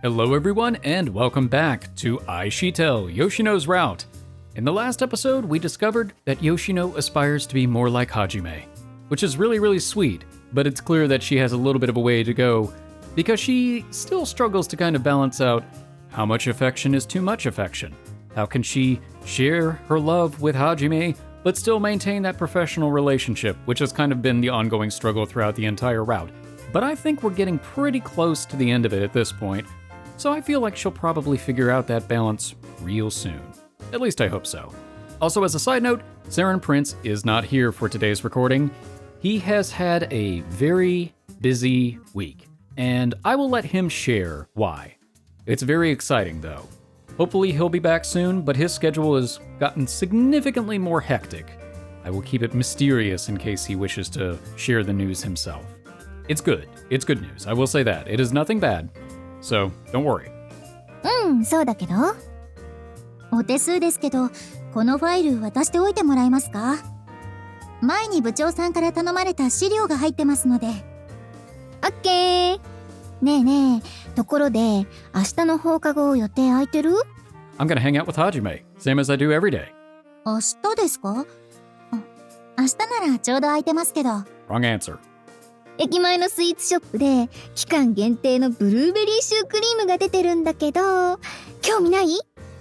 Hello everyone and welcome back to IxSHE Tell, Yoshino's route. In the last episode, we discovered that Yoshino aspires to be more like Hajime, which is really sweet, but it's clear that she has a little bit of a way to go because she still struggles to kind of balance out how much affection is too much affection. How can she share her love with Hajime, but still maintain that professional relationship, which has kind of been the ongoing struggle throughout the entire route. But I think we're getting pretty close to the end of it at this point, so I feel like she'll probably figure out that balance real soon. At least I hope so. Also, as a side note, Saren Prince is not here for today's recording. He has had a very busy week, and I will let him share why. It's very exciting though. Hopefully he'll be back soon, but his schedule has gotten significantly more hectic. I will keep it mysterious in case he wishes to share the news himself. It's good. It's good news. I will say that. It is nothing bad. So, don't worry. そうだけど。お手数ですけど、このファイル渡しておいてもらえますか？前に部長さんから頼まれた資料が入ってますので。オッケー。ねえねえ、ところで、明日の放課後予定空いてる？ I'm gonna hang out with Hajime, same as I do every day. 明日ですか？明日ならちょうど空いてますけど。Wrong answer. 駅前のスイーツショップで期間限定のブルーベリーシュークリームが出てるんだけど、興味ない？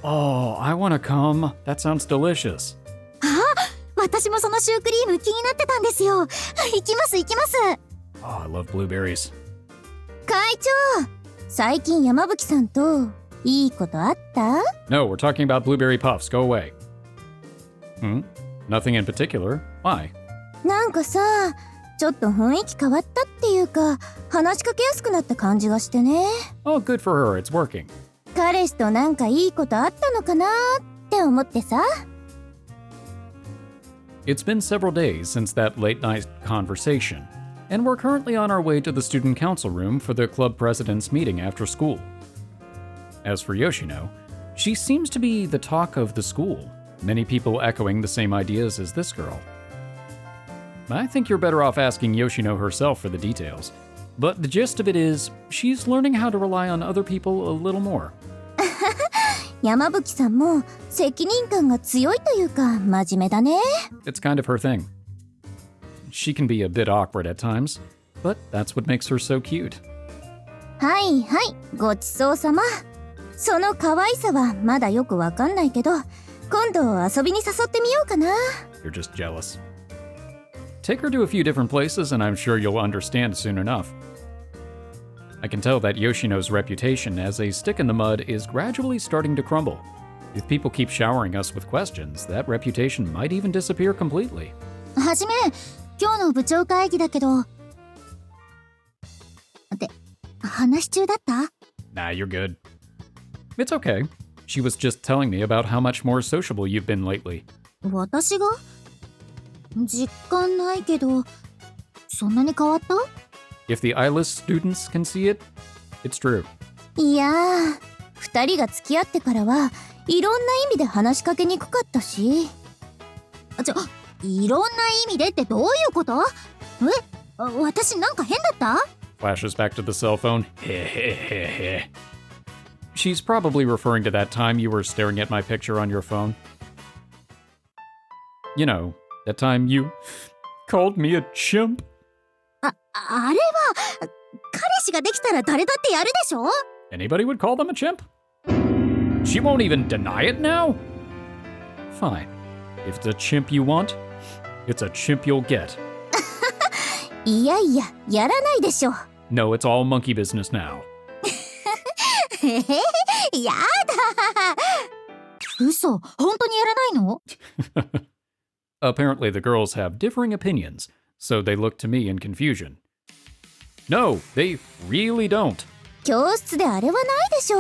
Oh, I wanna come. That sounds delicious. 私もそのシュークリーム気になってたんですよ。行きます。Oh, I love blueberries. 会長、最近山吹さんといいことあった？ No, we're talking about blueberry puffs. Go away. Nothing in particular. Why? なんかさ、ちょっと雰囲気変わったっていうか、話しかけやすくなった感じがしてね。Oh, good for her. It's working. 彼氏となんかいいことあったのかなって思ってさ。It's been several days since that late night conversation, and we're currently on our way to the student council room for the club president's meeting after school. As for Yoshino, she seems to be the talk of the school, many people echoing the same ideas as this girl. I think you're better off asking Yoshino herself for the details, but the gist of it is, she's learning how to rely on other people a little more. 山吹さんも責任感が強いというか真面目だね。It's kind of her thing. She can be a bit awkward at times, but that's what makes her so cute. はいはい、ごちそうさま。その可愛さはまだよくわかんないけど、今度遊びに誘ってみようかな。You're just jealous. Take her to a few different places and I'm sure you'll understand soon enough. I can tell that Yoshino's reputation as a stick in the mud is gradually starting to crumble. If people keep showering us with questions, that reputation might even disappear completely. はじめ、今日の部長会議だけど。って話中だった？ Nah, you're good. It's okay. She was just telling me about how much more sociable you've been lately. 私が？実感ないけど、そんなに変わった？ If the eyeless students can see it, it's true. いやー、二人が付き合ってからはいろんな意味で話しかけにくかったし。いろんな意味でってどういうこと？私なんか変だった？ Flashes back to the cell phone. She's probably referring to that time you were staring at my picture on your phone. You know, that time you called me a chimp. あれは彼氏ができたら誰だってやるでしょ？ Anybody would call them a chimp? She won't even deny it now? Fine. If it's a chimp you want, it's a chimp you'll get. いやいや、やらないでしょ。No, it's all monkey business now. やだ。嘘、本当にやらないの？ Apparently the girls have differing opinions, so they look to me in confusion. No, they really don't. 教室であれはないでしょ。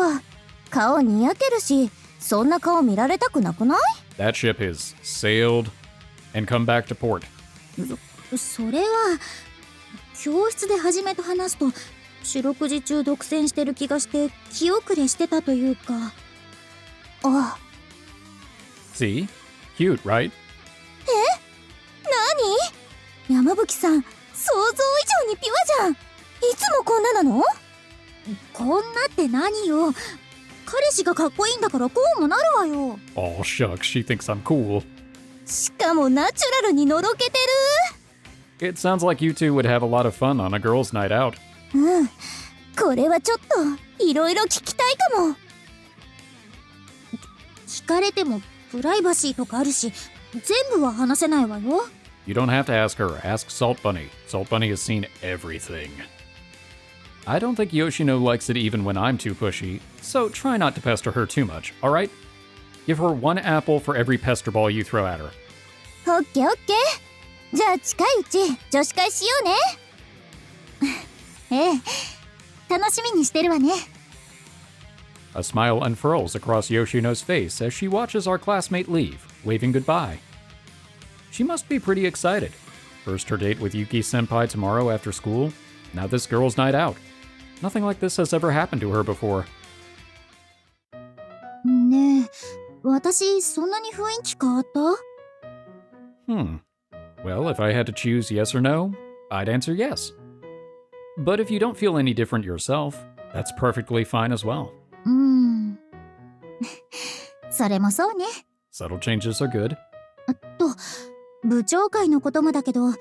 顔にやけるし、そんな顔見られたくなくない？ That ship has sailed and come back to port. それは、教室で初めと話すと、四六時中独占してる気がして気遅れしてたというか。あ。See? Cute, right? 何？山吹さん、想像以上にピュアじゃん。いつもこんななの？こんなって何よ。彼氏がかっこいいんだからこうもなるわよ。Oh, shucks, she thinks I'm cool. しかもナチュラルにのろけて It sounds like you two would have a lot of fun on a girls' night out. る。うん。これはちょっといろいろ聞きたいかも。聞かれてもプライバシーとかあるし、全部は話せないわよ。You don't have to ask her. Ask Salt Bunny. Salt Bunny has seen everything. I don't think Yoshino likes it even when I'm too pushy, so try not to pester her too much, alright? Give her one apple for every pester ball you throw at her. オッケーオッケー。じゃあ近いうち女子会しようね。ええ、楽しみにしてるわね。A smile unfurls across Yoshino's face as she watches our classmate leave, waving goodbye. She must be pretty excited. First her date with Yuki-senpai tomorrow after school, now this girls' night out. Nothing like this has ever happened to her before. ねえ、私そんなに雰囲気変わった？ Well, if I had to choose yes or no, I'd answer yes. But if you don't feel any different yourself, that's perfectly fine as well. それもそうね。 Subtle changes are good. 部長会のこともだけど、明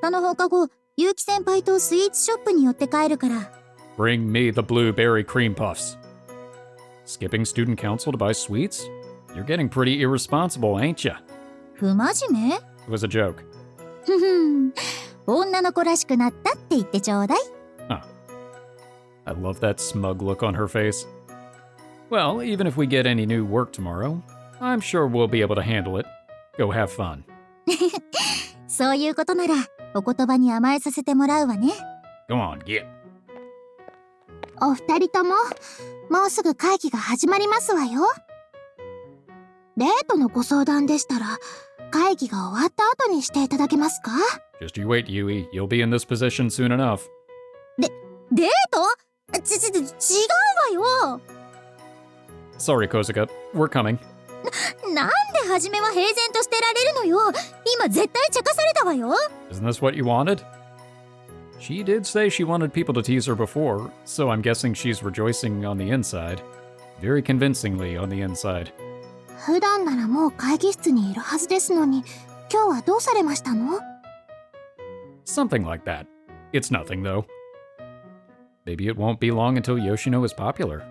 日の放課後、結城先輩とスイーツショップに寄って帰るから。Bring me the blueberry cream puffs. Skipping student council to buy sweets? You're getting pretty irresponsible, ain't ya? 不真面目？ It was a joke. ふふん。女の子らしくなったって言ってちょうだい。I love that smug look on her face. Well, even if we get any new work tomorrow, I'm sure we'll be able to handle it. Go have fun. そういうことなら、お言葉に甘えさせてもらうわね。Go on, get. お二人とも、もうすぐ会議が始まりますわよ。デートのご相談でしたら、会議が終わった後にしていただけますか？ Just you wait, Yui. You'll be in this position soon enough. デート？違うわよ。 Sorry, Kozuka. We're coming. なんで初めは平然としてられるのよ。今絶対茶化されたわよ。 Isn't this what you wanted? She did say she wanted people to tease her before, so I'm guessing she's rejoicing on the inside. Very convincingly on the inside. 普段ならもう会議室にいるはずですのに、今日はどうされましたの？ Something like that. It's nothing, though. Maybe it won't be long until Yoshino is popular.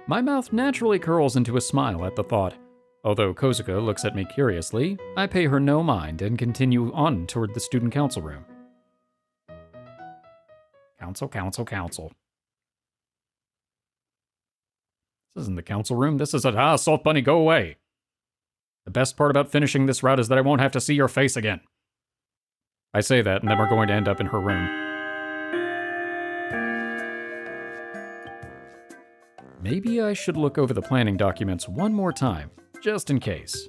My mouth naturally curls into a smile at the thought. Although Kozuka looks at me curiously, I pay her no mind and continue on toward the student council room. Council. This isn't the council room. This is a... Salt Bunny, go away! The best part about finishing this route is that I won't have to see your face again. I say that, and then we're going to end up in her room. Maybe I should look over the planning documents one more time, just in case.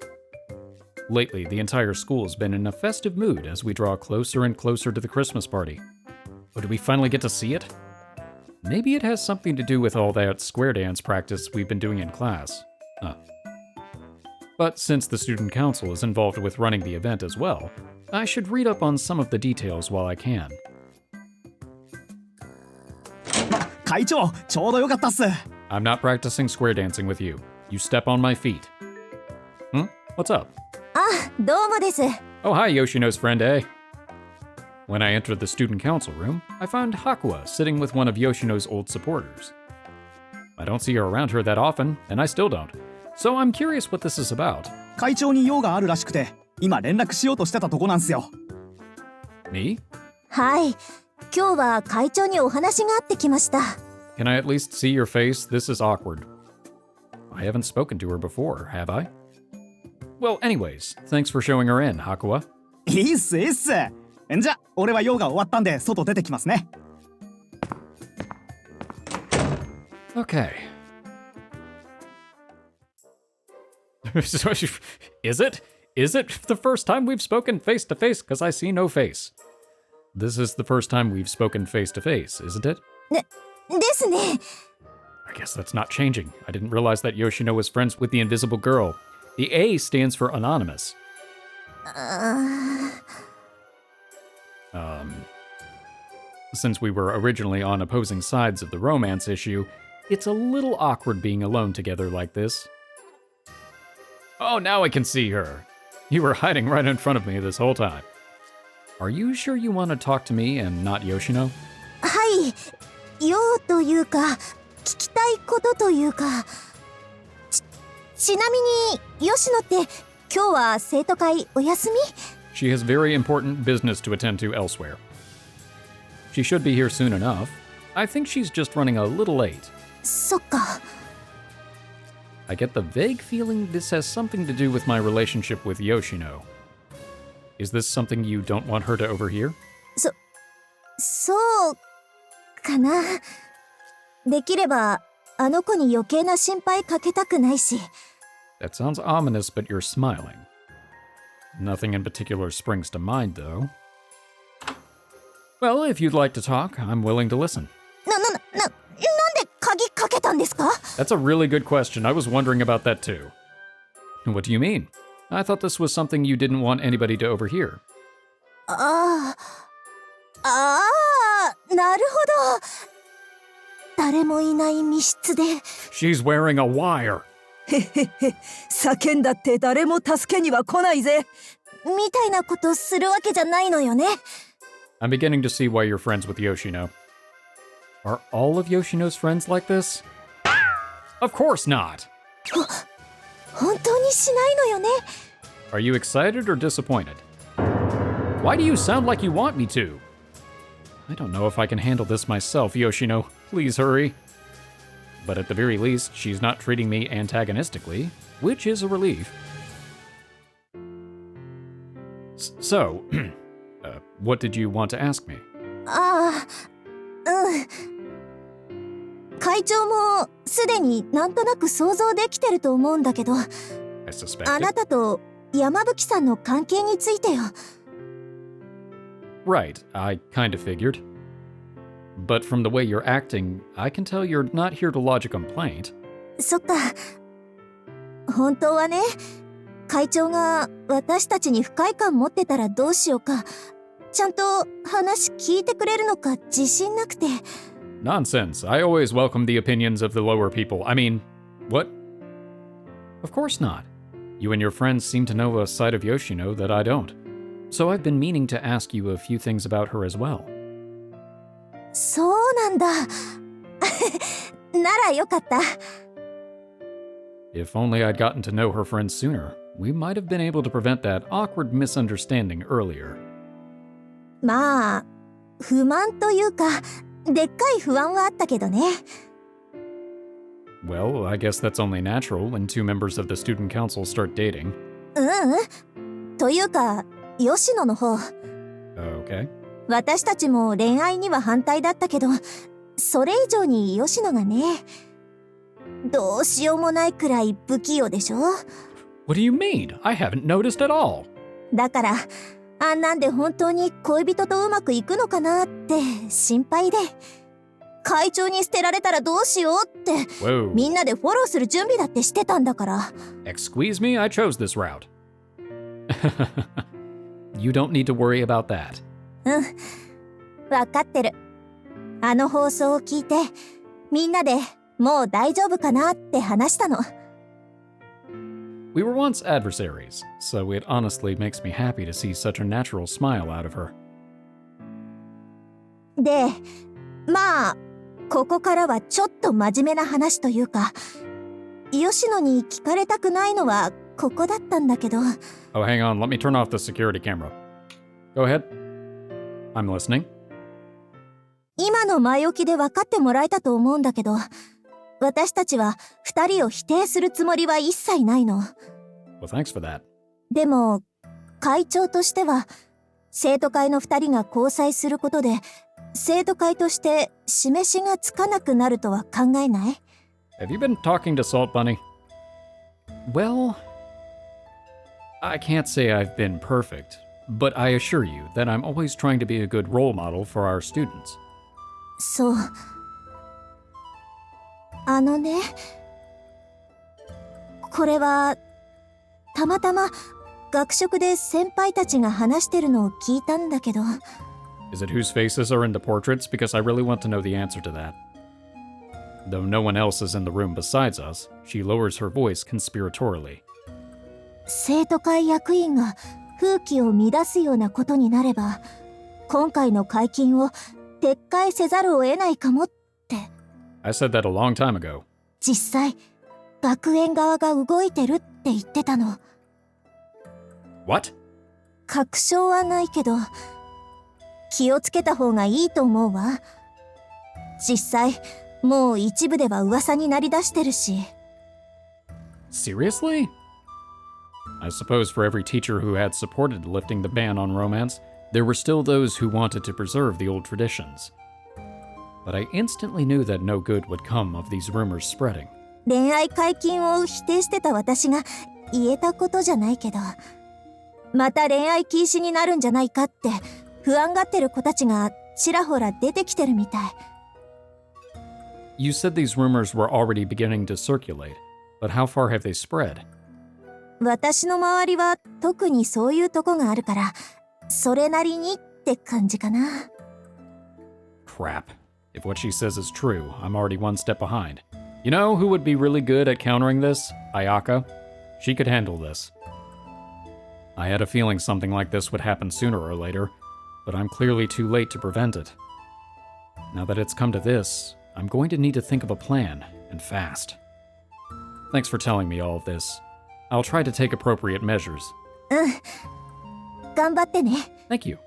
Lately, the entire school has been in a festive mood as we draw closer and closer to the Christmas party. Oh, did we finally get to see it? Maybe it has something to do with all that square dance practice we've been doing in class. But since the student council is involved with running the event as well, I should read up on some of the details while I can. 会長、ちょうどよかったっす。 I'm not practicing square dancing with you. You step on my feet. What's up? あ、どうもです。 Oh, hi, Yoshino's friend, eh? When I entered the student council room, I found Hakua sitting with one of Yoshino's old supporters. I don't see her around here that often, and I still don't. So I'm curious what this is about. 会長に用があるらしくて、今連絡しようとしてたとこなんすよ。Me? はい。今日は会長にお話があってきました。 Can I at least see your face? This is awkward. I haven't spoken to her before, have I? Well, anyways, thanks for showing her in, Hakua. いいっす。じゃ、俺は用が終わったんで外出てきますね。Okay. Is it? Is it the first time we've spoken face to face? Because I see no face. This is the first time we've spoken face to face, isn't it? ですね。 I guess that's not changing. I didn't realize that Yoshino was friends with the invisible girl. The A stands for anonymous. since we were originally on opposing sides of the romance issue, it's a little awkward being alone together like this. Oh, now I can see her. You were hiding right in front of me this whole time. Are you sure you want to talk to me and not Yoshino? はい用というか聞きたいことというかちなみに吉野って今日は生徒会お休み She has very important business to attend to elsewhere. She should be here soon enough. I think she's just running a little late. そっか I get the vague feeling this has something to do with my relationship with Yoshino. Is this something you don't want her to overhear? そうかなできればあの子に余計な心配かけたくないし That sounds ominous, but you're smiling. Nothing in particular springs to mind, though. Well, if you'd like to talk, I'm willing to listen. なんで鍵かけたんですか That's a really good question. I was wondering about that too. What do you mean? I thought this was something you didn't want anybody to overhear. ああなるほど誰もいない密室で She's wearing a wire. 叫んだって誰も助けには来ないぜ。みたいなことするわけじゃないのよね I'm beginning to see why you're friends with Yoshino. Are all of Yoshino's friends like this? Of course not. 本当にしないのよね Are you excited or disappointed? Why do you sound like you want me to? I don't know if I can handle this myself, Yoshino. Please hurry. But at the very least, she's not treating me antagonistically, which is a relief. So, what did you want to ask me? ああ会長もすでになんとなく想像できてると思うんだけど I あ suspected. なたと山吹さんの関係についてよ Right, I kind of figured. But from the way you're acting, I can tell you're not here to lodge a complaint. そっか本当はね会長が私たちに不快感持ってたらどうしようかちゃんと話聞いてくれるのか自信なくて Nonsense. I always welcome the opinions of the lower people. I mean, what? Of course not. You and your friends seem to know a side of Yoshino that I don't. So I've been meaning to ask you a few things about her as well. そうなんだならよかった If only I'd gotten to know her friends sooner, we might have been able to prevent that awkward misunderstanding earlier. まあ不満というかでっかい不安はあったけどね Well, I guess that's only natural when two members of the student council start dating. というか吉野の方 Okay. 私たちも恋愛には反対だったけどそれ以上に吉野がねどうしようもないくらい不器用でしょ What do you mean? I haven't noticed at all. だからあんなんで本当に恋人とうまくいくのかなって心配で会長に捨てられたらどうしようって Whoa. みんなでフォローする準備だってしてたんだから Excuse me, I chose this route. You don't need to worry about that. わかってるあの放送を聞いてみんなでもう大丈夫かなって話したの We were once adversaries, so it honestly makes me happy to see such a natural smile out of her. でまあここからはちょっと真面目な話というか吉野に聞かれたくないのはここだったんだけど Oh, hang on, let me turn off the security camera. Go ahead. I'm listening. 今の前置きで分かってもらえたと思うんだけど私たちは2人を否定するつもりは一切ないの Well, thanks for that. でも会長としては生徒会の2人が交際することで生徒会として示しがつかなくなるとは考えない Have you been talking to Salt Bunny? Well, I can't say I've been perfect, but I assure you that I'm always trying to be a good role model for our students. そうあのねこれはたまたま学食で先輩たちが話してるのを聞いたんだけど Is it whose faces are in the portraits? Because I really want to know the answer to that. Though no one else is in the room besides us, she lowers her voice conspiratorially. 生徒会役員が風紀を乱すようなことになれば、今回の解禁を撤回せざるを得ないかもって。I said that a long time ago. 実際、学園側が動いてるって言ってたの。What? 確証はないけど、気をつけた方がいいと思うわ。実際、もう一部では噂になりだしてるし。Seriously? I suppose for every teacher who had supported lifting the ban on romance, there were still those who wanted to preserve the old traditions. But I instantly knew that no good would come of these rumors spreading. 恋愛解禁を否定してた私が言えたことじゃないけど、また恋愛禁止になるんじゃないかって不安がってる子たちがちらほら出てきてるみたい。You said these rumors were already beginning to circulate, but how far have they spread? 私の周りは特にそういうとこがあるから、それなりにって感じかな。Crap. If what she says is true, I'm already one step behind. You know who would be really good at countering this? Ayaka. She could handle this. I had a feeling something like this would happen sooner or later, but I'm clearly too late to prevent it. Now that it's come to this, I'm going to need to think of a plan, and fast. Thanks for telling me all of this. I'll try to take appropriate measures. 頑張ってね。Thank you. っ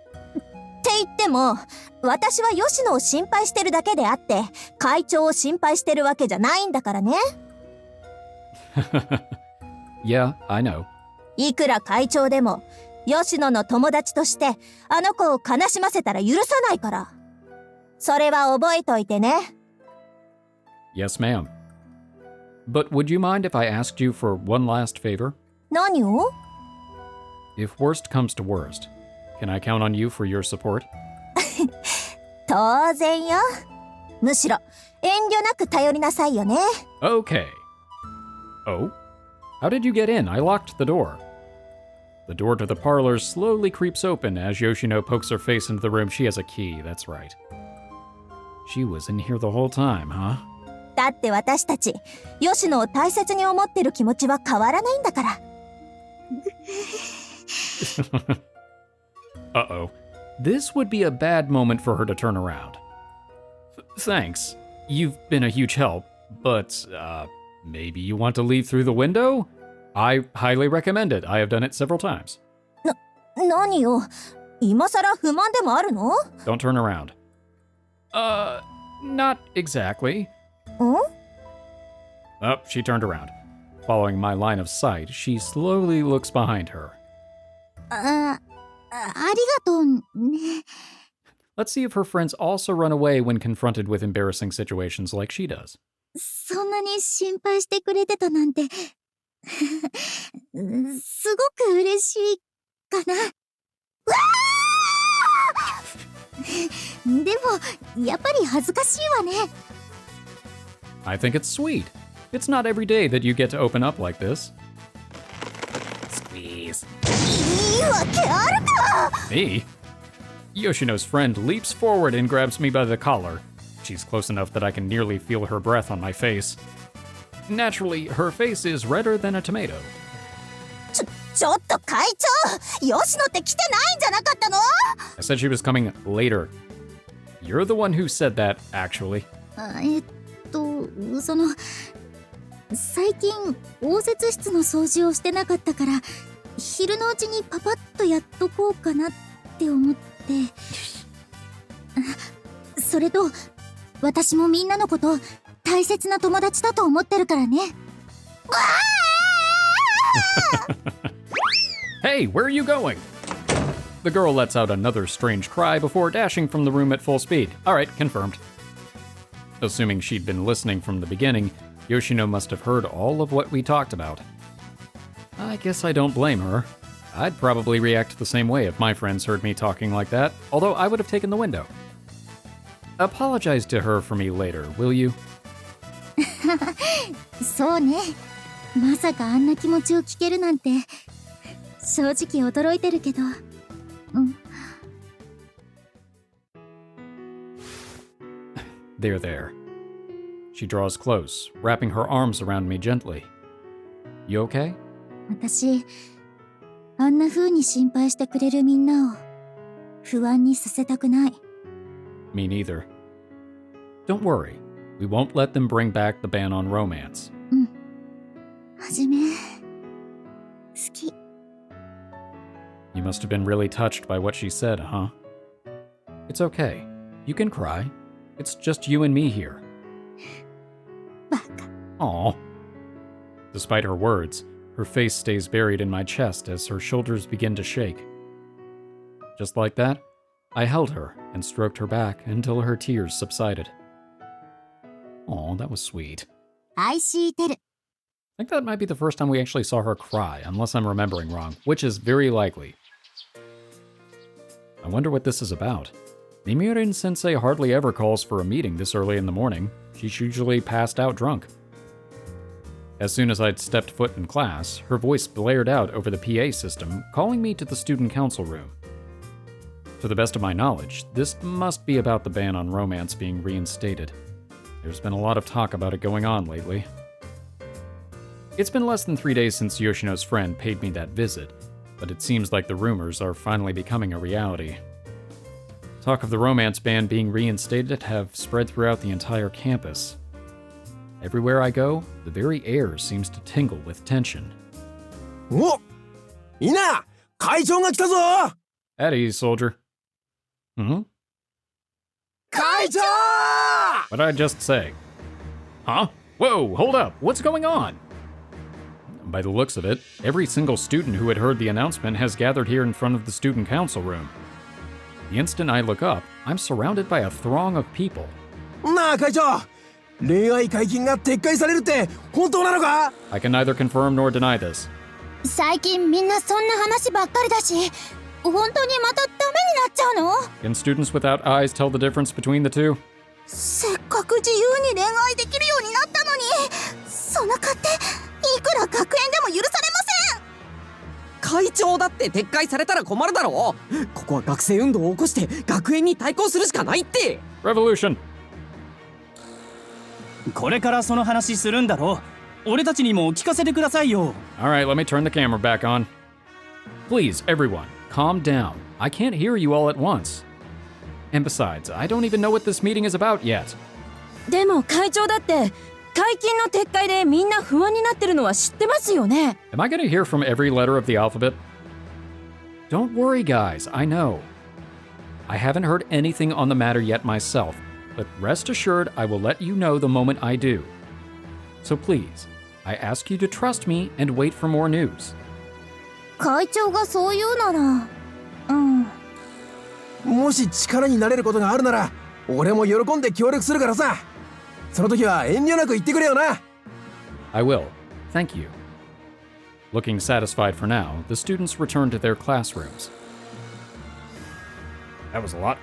て言っても、私は吉野を心配してるだけであって、会長を心配してるわけじゃないんだからね。Yeah, I know. いくら会長でも、吉野の友達として、あの子を悲しませたら許さないから。それは覚えといてね。Yes, ma'am. But would you mind if I asked you for one last favor? 何を？ If worst comes to worst, can I count on you for your support? 当然よ。むしろ遠慮なく頼りなさいよね。Okay. Oh? How did you get in? I locked the door. The door to the parlor slowly creeps open as Yoshino pokes her face into the room. She has a key, that's right. She was in here the whole time, huh? だって私たち、吉野を大切に思ってる気持ちは変わらないんだから。Uh-oh. This would be a bad moment for her to turn around. Thanks. You've been a huge help, but, maybe you want to leave through the window? I highly recommend it. I have done it several times. 何よ。今さら不満でもあるの？ Don't turn around. Not exactly. ん？ Oh, she turned around. Following my line of sight, she slowly looks behind her. ありがとうね。Let's see if her friends also run away when confronted with embarrassing situations like she does. そんなに心配してくれてたなんてすごく嬉しいかな。でもやっぱり恥ずかしいわね。I think it's sweet. It's not every day that you get to open up like this. Squeeze. いいわけあるか！ Me? Yoshino's friend leaps forward and grabs me by the collar. She's close enough that I can nearly feel her breath on my face. Naturally, her face is redder than a tomato. ちょっと会長！吉野って来てないんじゃなかったの？ I said she was coming later. You're the one who said that, actually. その最近応接室の掃除をしてなかったから昼のうちにパパッとやっとこうかなって思ってそれと私もみんなのこと大切な友達だと思ってるからね。Hey, where are you going? The girl lets out another strange cry before dashing from the room at full speed. Alright, confirmed. Assuming she'd been listening from the beginning, Yoshino must have heard all of what we talked about. I guess I don't blame her. I'd probably react the same way if my friends heard me talking like that, although I would have taken the window. Apologize to her for me later, will you? そうね。まさかあんな気持ちを聞けるなんて正直驚いてるけど。There, there. She draws close, wrapping her arms around me gently. You okay? 私、あんな風に心配してくれるみんなを不安にさせたくない。Me neither. Don't worry. We won't let them bring back the ban on romance. はじめ、好き。You must have been really touched by what she said, huh? It's okay. You can cry. It's just you and me here. バカ。Aw. Despite her words, her face stays buried in my chest as her shoulders begin to shake. Just like that, I held her and stroked her back until her tears subsided. Aw, that was sweet. IxSHE Tell. I think that might be the first time we actually saw her cry, unless I'm remembering wrong, which is very likely. I wonder what this is about. Mimirin-sensei hardly ever calls for a meeting this early in the morning. She's usually passed out drunk. As soon as I'd stepped foot in class, her voice blared out over the PA system, calling me to the student council room. To the best of my knowledge, this must be about the ban on romance being reinstated. There's been a lot of talk about it going on lately. It's been less than 3 days since Yoshino's friend paid me that visit, but it seems like the rumors are finally becoming a reality. Talk of the romance ban being reinstated have spread throughout the entire campus. Everywhere I go, the very air seems to tingle with tension. お、いいな、会長が来たぞ。 At ease, soldier.会長！ What did I just say? Huh? Whoa, hold up. What's going on? By the looks of it, every single student who had heard the announcement has gathered here in front of the student council room. The instant I look up, I'm surrounded by a throng of people. なあ会長、恋愛解禁が撤回されるって本当なのか？ I can neither confirm nor deny this. 最近みんなそんな話ばっかりだし、本当にまたダメになっちゃうの？ Can students without eyes tell the difference between the two? せっかく自由に恋愛できるようになったのに、その勝手、いくら学園でも許されません。会長だって撤回されたら困るだろう。ここは学生運動を起こして学園に対抗するしかないって。 Revolution! これからその話するんだろう。俺たちにも聞かせてくださいよ。 Alright, let me turn the camera back on. Please, everyone, calm down. I can't hear you all at once. And besides, I don't even know what this meeting is about yet. でも会長だって解禁の撤回でみんな不安になってるのは知ってますよね。 Am I gonna hear from every letter of the alphabet? Don't worry, guys, I know. I haven't heard anything on the matter yet myself, but rest assured I will let you know the moment I do. So please, I ask you to trust me and wait for more news. 会長がそう言うなら、もし力になれることがあるなら、俺も喜んで協力するからさ。その時は遠慮なく言ってくれよな。I will. Thank you. Looking satisfied for now, the students return to their classrooms. That was a lot.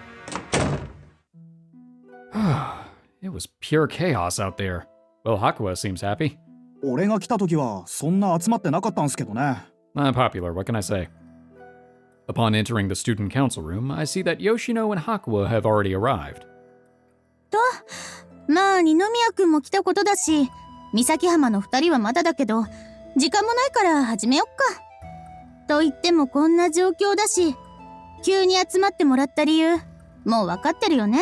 It was pure chaos out there. Well, Hakuwa seems happy. 俺が来た時はそんな集まってなかったんすけどね。Unpopular, what can I say? Upon entering the student council room, I see that Yoshino and Hakuwa have already arrived. まあ二宮君も来たことだし、三崎浜の2人はまだだけど、時間もないから始めよっか。と言ってもこんな状況だし、急に集まってもらった理由、もう分かってるよね。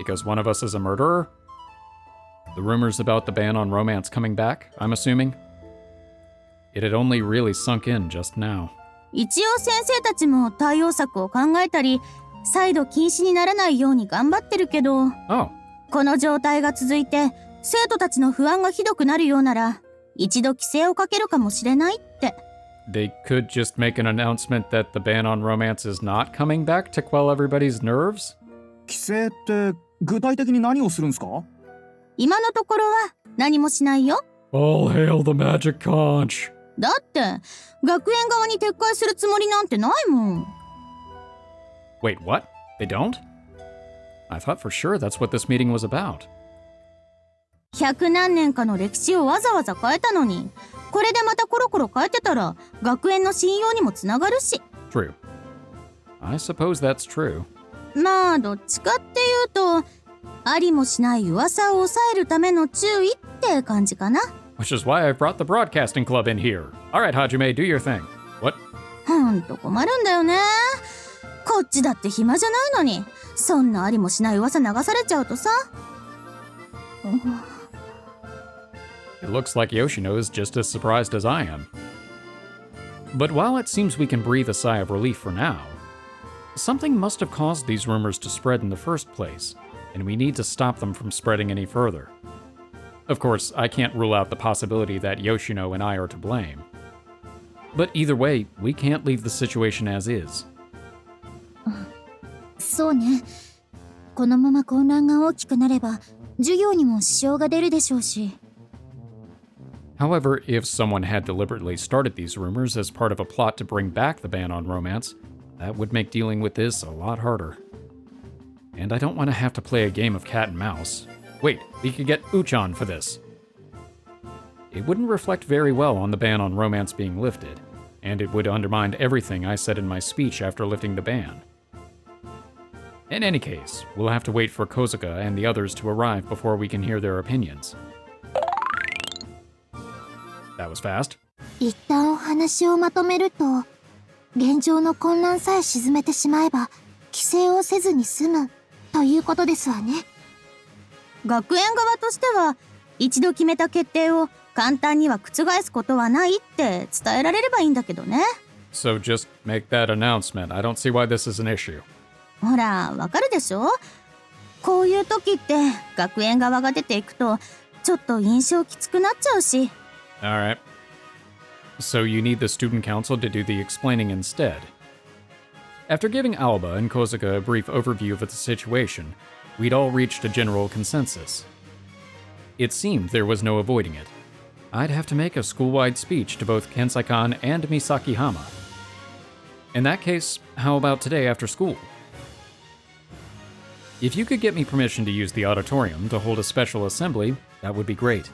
Because one of us is a murderer? The rumors about the ban on romance coming back, I'm assuming? It had only really sunk in just now. 一応先生たちも対応策を考えたり、再度禁止にならないように頑張ってるけど、 Oh. この状態が続いて生徒たちの不安がひどくなるようなら一度規制をかけるかもしれないって。 They could just make an announcement that the ban on romance is not coming back to quell everybody's nerves? 規制って具体的に何をするんすか？今のところは何もしないよ。 All hail the magic conch. だって学園側に撤回するつもりなんてないもん。 Wait, what? They don't? I thought for sure that's what this meeting was about. 100何年かの歴史をわざわざ変えたのに、これでまたコロコロ変えてたら学園の信用にもつながるし。 True. I suppose that's true. まあどっちかっていうとありもしない噂を抑えるための注意って感じかな。 Which is why I brought the broadcasting club in here. Alright, Hajime, do your thing. What? ほんと困るんだよね。こっちだって暇じゃないのに、そんなありもしない噂流されちゃうとさ。It looks like Yoshino is just as surprised as I am. But while it seems we can breathe a sigh of relief for now, something must have caused these rumors to spread in the first place, and we need to stop them from spreading any further. Of course, I can't rule out the possibility that Yoshino and I are to blame. But either way, we can't leave the situation as is. そうね。このまま混乱が大きくなれば、授業にも支障が出るでしょうし。However, if someone had deliberately started these rumors as part of a plot to bring back the ban on romance, that would make dealing with this a lot harder. And I don't want to have to play a game of cat and mouse. Wait, we could get Uchan for this. It wouldn't reflect very well on the ban on romance being lifted, and it would undermine everything I said in my speech after lifting the ban. In any case, we'll have to wait for Kozuka and the others to arrive before we can hear their opinions. That was fast. 一旦お話をまとめると、現状の混乱さえ沈めてしまえば、規制をせずに済むということですわね。学園側としては、一度決めた決定を簡単には覆すことはないって伝えられればいいんだけどね。So just make that announcement. I don't see why this is an issue. ほら、わかるでしょ？こういう時って学園側が出ていくと、ちょっと印象きつくなっちゃうし。Alright. So you need the student council to do the explaining instead. After giving Aoba and Kozuka a brief overview of the situation, we'd all reached a general consensus. It seemed there was no avoiding it. I'd have to make a school-wide speech to both Kensai-kan and Misaki-hama. In that case, how about today after school? If you could get me permission to use the auditorium to hold a special assembly, that would be great.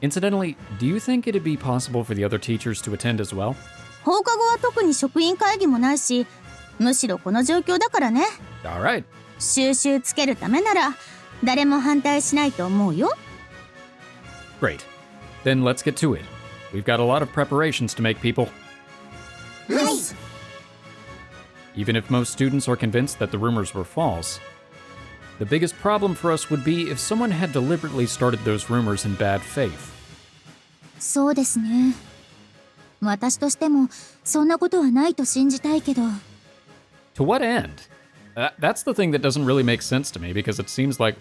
Incidentally, do you think it'd be possible for the other teachers to attend as well? 放課後は特に職員会議もないし、むしろこの状況だからね。Alright. 収集つけるためなら、誰も反対しないと思うよ。Great. Then let's get to it. We've got a lot of preparations to make, people. Yes! Even if most students are convinced that the rumors were false, the biggest problem for us would be if someone had deliberately started those rumors in bad faith. そうですね。私としても、そんなことはないと信じたいけど。To what end? That's the thing that doesn't really make sense to me, because it seems like,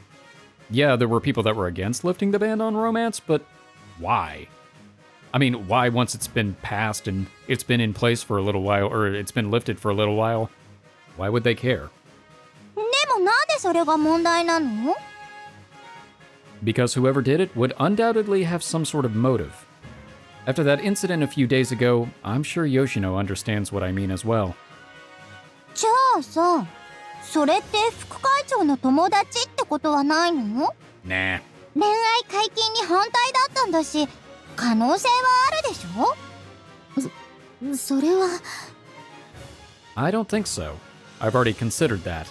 yeah, there were people that were against lifting the ban on romance, but why? I mean, why once it's been passed and it's been in place for a little while, or it's been lifted for a little while, why would they care? でもなんでそれが問題なの？ Because whoever did it would undoubtedly have some sort of motive. After that incident a few days ago, I'm sure Yoshino understands what I mean as well. じゃあさ、それって副会長の友達ってことはないの？ Nah. 恋愛解禁に反対だったんだし、可能性はあるでしょ？それは。I don't think so. I've already considered that.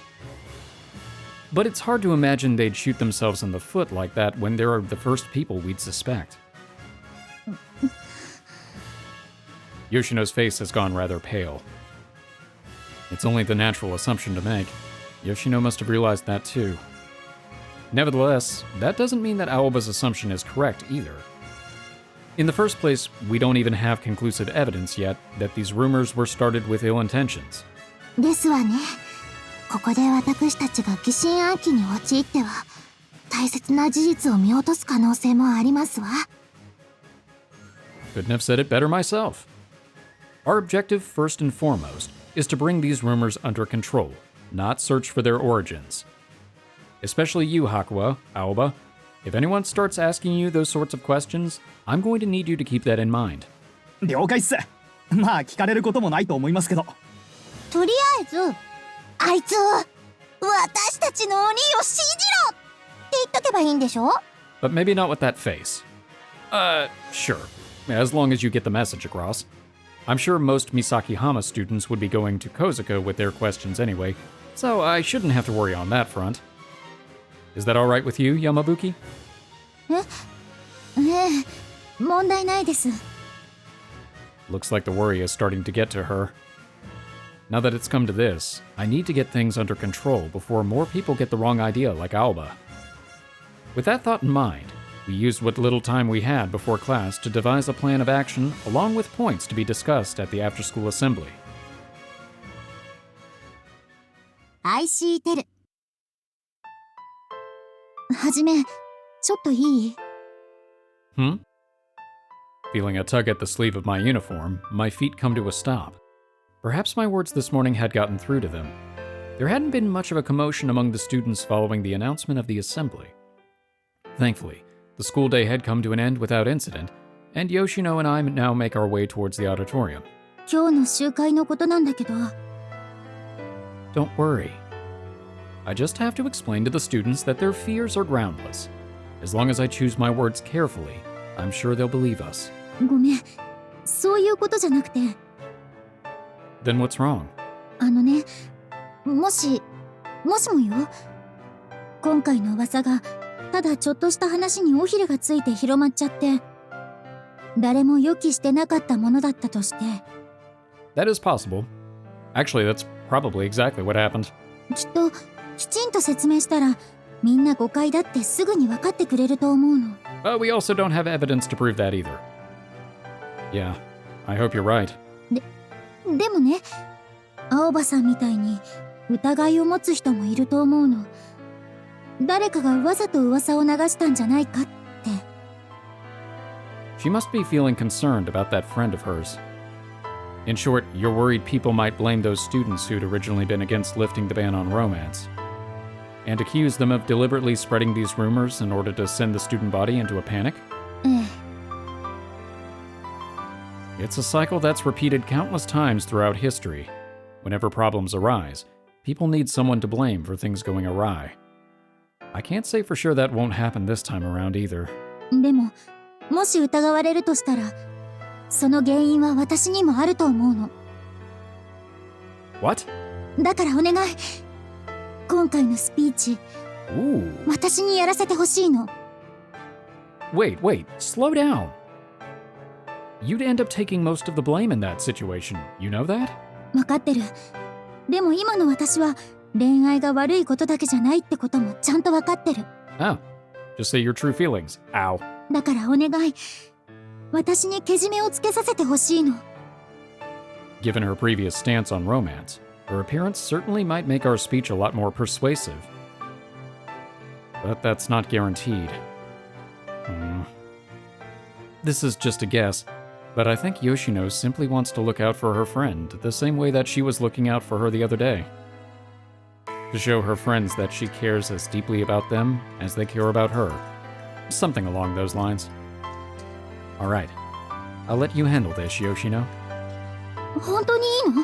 But it's hard to imagine they'd shoot themselves in the foot like that when they're the first people we'd suspect. Yoshino's face has gone rather pale. It's only the natural assumption to make. Yoshino must have realized that too. Nevertheless, that doesn't mean that Aoba's assumption is correct either. In the first place, we don't even have conclusive evidence yet that these rumors were started with ill intentions. ですわね。ここで私たちが疑心暗鬼に陥っては、大切な事実を見落とす可能性もありますわ。Couldn't have said it better myself. Our objective, first and foremost, is to bring these rumors under control, not search for their origins. Especially you, Hakuwa, Aoba. If anyone starts asking you those sorts of questions, I'm going to need you to keep that in mind. 了解っす。まあ聞かれることもないと思いますけど。とりあえず、あいつを私たちの鬼を信じろって言っとけばいいんでしょ？ But maybe not with that face. Sure. As long as you get the message across. I'm sure most Misaki-hama students would be going to Kozuka with their questions anyway, so I shouldn't have to worry on that front. Is that all right with you, Yamabuki? 問題ないです。 Looks like the worry is starting to get to her. Now that it's come to this, I need to get things under control before more people get the wrong idea like Aoba. With that thought in mind, we used what little time we had before class to devise a plan of action along with points to be discussed at the after-school assembly. IxSHE Tell。はじめ、ちょっといい？ Hmm? Feeling a tug at the sleeve of my uniform, my feet come to a stop. Perhaps my words this morning had gotten through to them. There hadn't been much of a commotion among the students following the announcement of the assembly. Thankfully, the school day had come to an end without incident, and Yoshino and I now make our way towards the auditorium. 今日の集会のことなんだけど。 Don't worry. I just have to explain to the students that their fears are groundless. As long as I choose my words carefully, I'm sure they'll believe us. ごめん。そういうことじゃなくて。 Then what's wrong? ね、もしもよ。今回の噂が、ただちょっとした話に尾ひれがついて広まっちゃって、誰も予期してなかったものだったとして。 That is possible. Actually, that's probably exactly what happened. きっと、きちんと説明したら、みんな誤解だってすぐに分かってくれると思うの。 But we also don't have evidence to prove that either. Yeah, I hope you're right. でもね、青葉さんみたいに疑いを持つ人もいると思うの。誰かがわざと噂を流したんじゃないかって。 She must be feeling concerned about that friend of hers. In short, you're worried people might blame those students who'd originally been against lifting the ban on romance, and accuse them of deliberately spreading these rumors in order to send the student body into a panic? ええ。 It's a cycle that's repeated countless times throughout history. Whenever problems arise, people need someone to blame for things going awry. I can't say for sure that won't happen this time around either. でも、もし疑われるとしたら、その原因は私にもあると思うの。 What? だからお願い。今回のスピーチ、 Ooh. 私にやらせてほしいの。 Wait, slow down. You'd end up taking most of the blame in that situation. You know that? わかってる。でも今の私は恋愛が悪いことだけじゃないってこともちゃんとわかってる。 Oh, just say your true feelings. Ow. だからお願い。私にけじめをつけさせてほしいの。 Given her previous stance on romance, her appearance certainly might make our speech a lot more persuasive. But that's not guaranteed. This is just a guess, but I think Yoshino simply wants to look out for her friend the same way that she was looking out for her the other day. To show her friends that she cares as deeply about them as they care about her. Something along those lines. Alright, I'll let you handle this, Yoshino. 本当にいいの？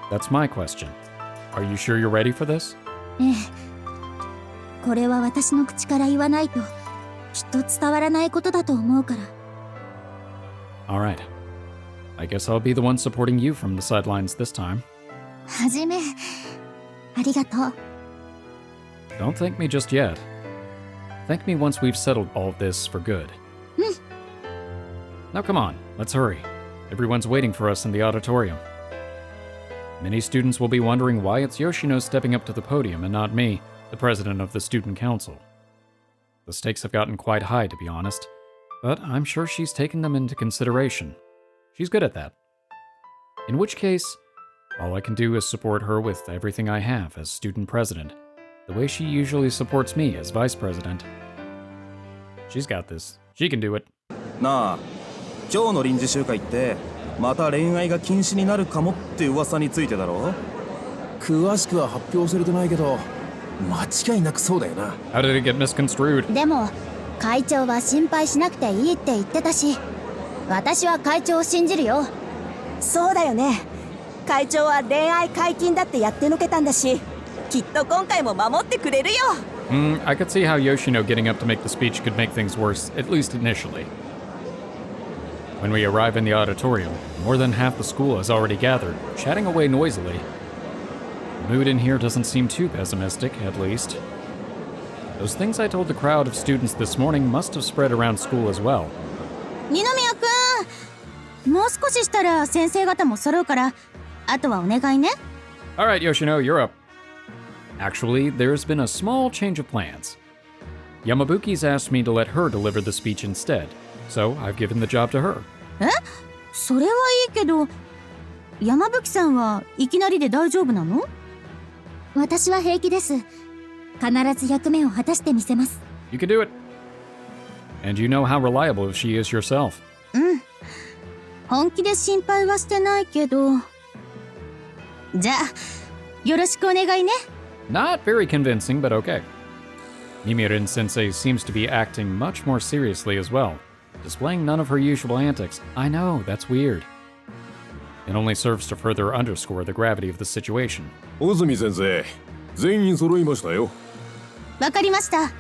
That's my question. Are you sure you're ready for this? ええ。これは私の口から言わないと、きっと伝わらないことだと思うから。 Alright. I guess I'll be the one supporting you from the sidelines this time. はじめ、ありがとう。 Don't thank me just yet. Thank me once we've settled all of this for good. Now come on, let's hurry. Everyone's waiting for us in the auditorium. Many students will be wondering why it's Yoshino stepping up to the podium and not me, the president of the student council. The stakes have gotten quite high, to be honest, but I'm sure she's taken them into consideration. She's good at that. In which case, all I can do is support her with everything I have as student president, the way she usually supports me as vice president. She's got this. She can do it. なあ、今日の臨時集会ってまた恋愛が禁止になるかもって噂についてだろ？詳しくは発表されてないけど、間違いなくそうだよな。 How did it get misconstrued? でも、会長は心配しなくていいって言ってたし、私は会長を信じるよ。そうだよね。会長は恋愛解禁だってやってのけたんだし、きっと今回も守ってくれるよ。I could see how Yoshino getting up to make the speech could make things worse, at least initially. When we arrive in the auditorium, more than half the school has already gathered, chatting away noisily. The mood in here doesn't seem too pessimistic, at least. Those things I told the crowd of students this morning must have spread around school as well. 二宮くん、もう少ししたら先生方も揃うから、あとはお願いね。Alright, Yoshino, you're up. Actually, there's been a small change of plans. Yamabuki's asked me to let her deliver the speech instead, so I've given the job to her. それはいいけど、山吹さんはいきなりで大丈夫なの？私は平気です。必ず役目を果たしてみせます。You can do it. And you know how reliable she is yourself. 本気で心配はしてないけど。じゃあ、よろしくお願いね。Not very convincing, but okay. Mimirin-sensei seems to be acting much more seriously as well, displaying none of her usual antics. I know, that's weird. It only serves to further underscore the gravity of the situation. 小住先生、全員揃いましたよ。わかりました。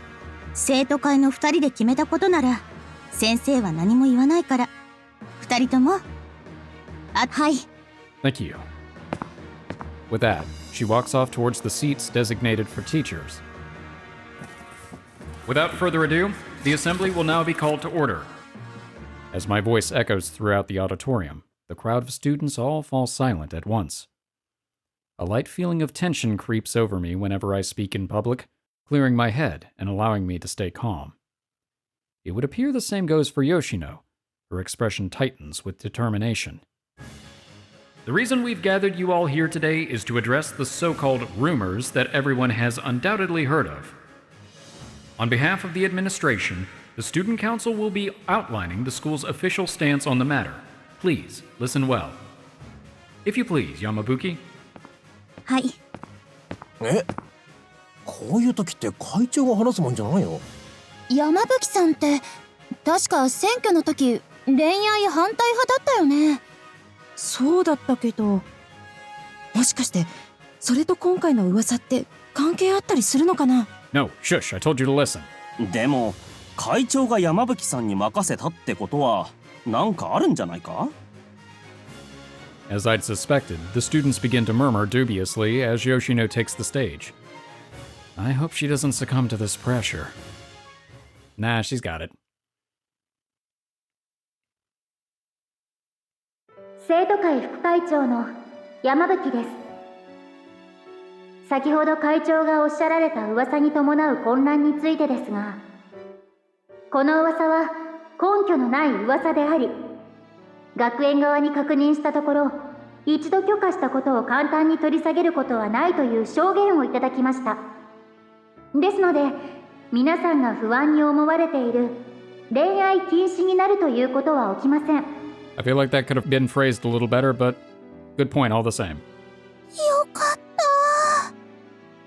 生徒会の2人で決めたことなら、先生は何も言わないから。2人とも。はい。Thank you. With that, she walks off towards the seats designated for teachers. Without further ado, the assembly will now be called to order. As my voice echoes throughout the auditorium, the crowd of students all fall silent at once. A light feeling of tension creeps over me whenever I speak in public, clearing my head and allowing me to stay calm. It would appear the same goes for Yoshino. Her expression tightens with determination. The reason we've gathered you all here today is to address the so-called rumors that everyone has undoubtedly heard of. On behalf of the administration, the Student Council will be outlining the school's official stance on the matter. Please, listen well. If you please, Yamabuki. はい。こういう時って会長が話すもんじゃないの？山吹さんって確か選挙の時恋愛反対派だったよね。そうだったけど、もしかしてそれと今回の噂って関係あったりするのかな？ No, shush, I told you to listen. でも会長が山吹さんに任せたってことはなんかあるんじゃないか？ As I'd suspected, the students begin to murmur dubiously as Yoshino takes the stage. I hope she doesn't succumb to this pressure. Nah, she's got it. 生徒会副会長の山吹です。先ほど会長がおっしゃられた噂に伴う混乱についてですが、この噂は根拠のない噂であり、学園側に確認したところ、一度許可したことを簡単に取り下げることはないという証言をいただきました。ですので、皆さんが不安に思われている恋愛禁止になるということは起きません。I feel like that could have been phrased a little better, but good point all the same. よかった。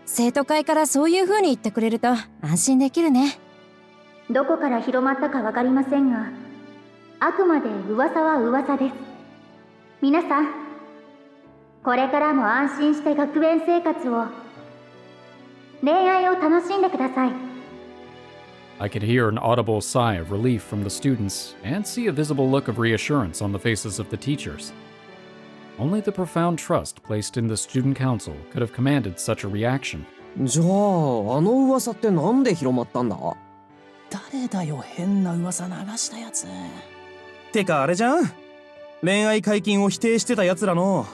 生徒会からそういう風に言ってくれると安心できるね。どこから広まったかわかりませんが、あくまで噂は噂です。皆さん、これからも安心して学園生活を、恋愛を楽しんでください。I could hear an audible sigh of relief from the students and see a visible look of reassurance on the faces of the teachers. Only the profound trust placed in the student council could have commanded such a reaction. じゃあ、あの噂ってなんで広まったんだ？誰だよ、変な噂流したやつ。てかあれじゃん、恋愛解禁を否定してたやつらの。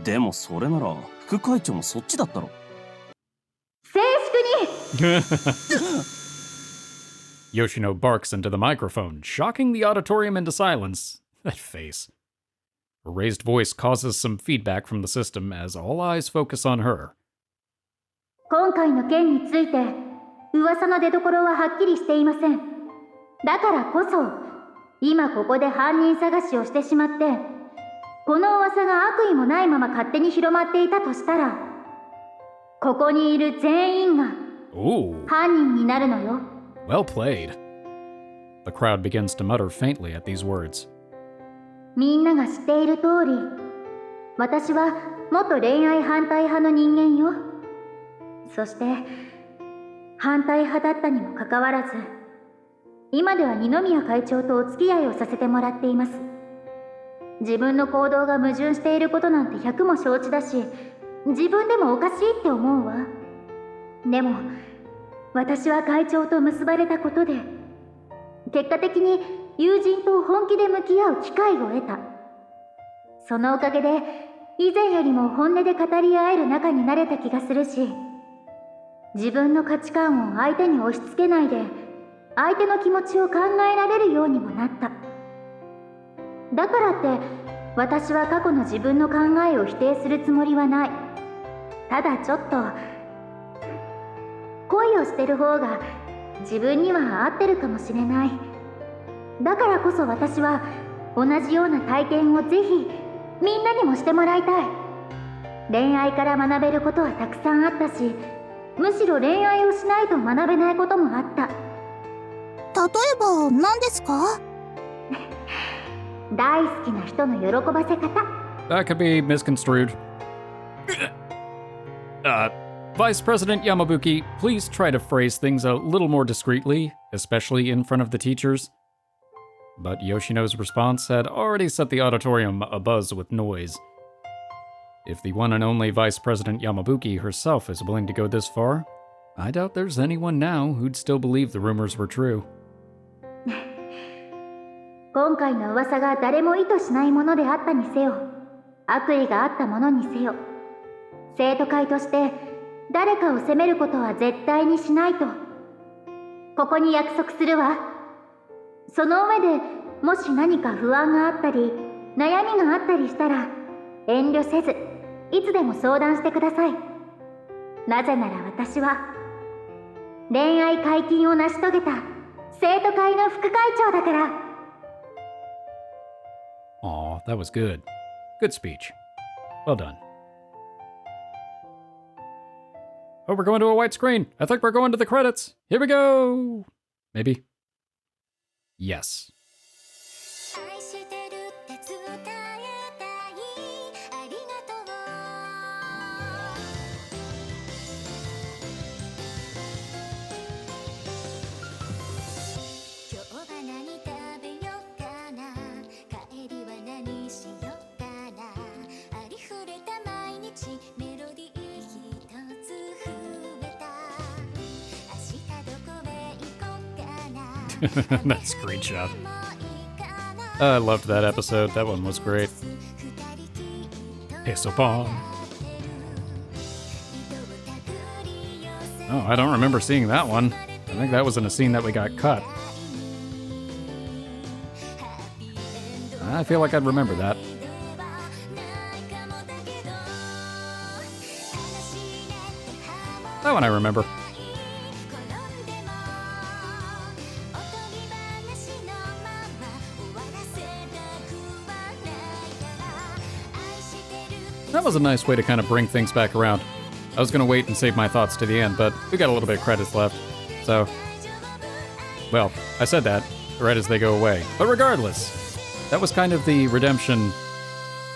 でもそれなら副会長もそっちだったろ。静粛にYoshino barks into the microphone, shocking the auditorium into silence. That face. Her raised voice causes some feedback from the system as all eyes focus on her. 今回の件について噂の出所ははっきりしていません。だからこそ今ここで犯人探しをしてしまって、この噂が悪意もないまま勝手に広まっていたとしたら、ここにいる全員が犯人になるのよ。Well played. The crowd begins to mutter faintly at these words. みんなが知っている通り、私は元恋愛反対派の人間よ。そして反対派だったにもかかわらず、今では二宮会長とお付き合いをさせてもらっています。自分の行動が矛盾していることなんて百も承知だし、自分でもおかしいって思うわ。でも私は会長と結ばれたことで、結果的に友人と本気で向き合う機会を得た。そのおかげで以前よりも本音で語り合える仲になれた気がするし、自分の価値観を相手に押し付けないで相手の気持ちを考えられるようにもなった。だからって私は過去の自分の考えを否定するつもりはない。ただちょっと恋をしてる方が自分には合ってるかもしれない。だからこそ私は同じような体験をぜひみんなにもしてもらいたい。恋愛から学べることはたくさんあったし、むしろ恋愛をしないと学べないこともあった。例えば何ですか？大好きな人の喜ばせ方。 That could be misconstrued. Vice President Yamabuki, please try to phrase things a little more discreetly, especially in front of the teachers. But Yoshino's response had already set the auditorium abuzz with noise. If the one and only Vice President Yamabuki herself is willing to go this far, I doubt there's anyone now who'd still believe the rumors were true. 今回の噂が誰も意図しないものであったにせよ、悪意があったものにせよ、生徒会として誰かを責めることは絶対にしないと、ここに約束するわ。その上でもし何か不安があったり悩みがあったりしたら遠慮せずいつでも相談してください。なぜなら私は恋愛解禁を成し遂げた生徒会の副会長だから。 Aw, that was good. Good speech. Well done. Oh, we're going to a white screen. I think we're going to the credits. Here we go. Maybe. Yes. 愛してるって伝えたい、ありがとう。今日は何食べようかな、帰りは何しようかな、ありふれた毎日、メロディー一つ増えた、明日どこへ行こうかな。 That screenshot. I loved that episode. That one was great. Pisopon. Oh, I don't remember seeing that one. I think that was in a scene that we got cut. I feel like I'd remember that. That one I remember. That was a nice way to kind of bring things back around. I was going to wait and save my thoughts to the end, but we got a little bit of credits left. So, well, I said that right as they go away. But regardless, that was kind of the redemption,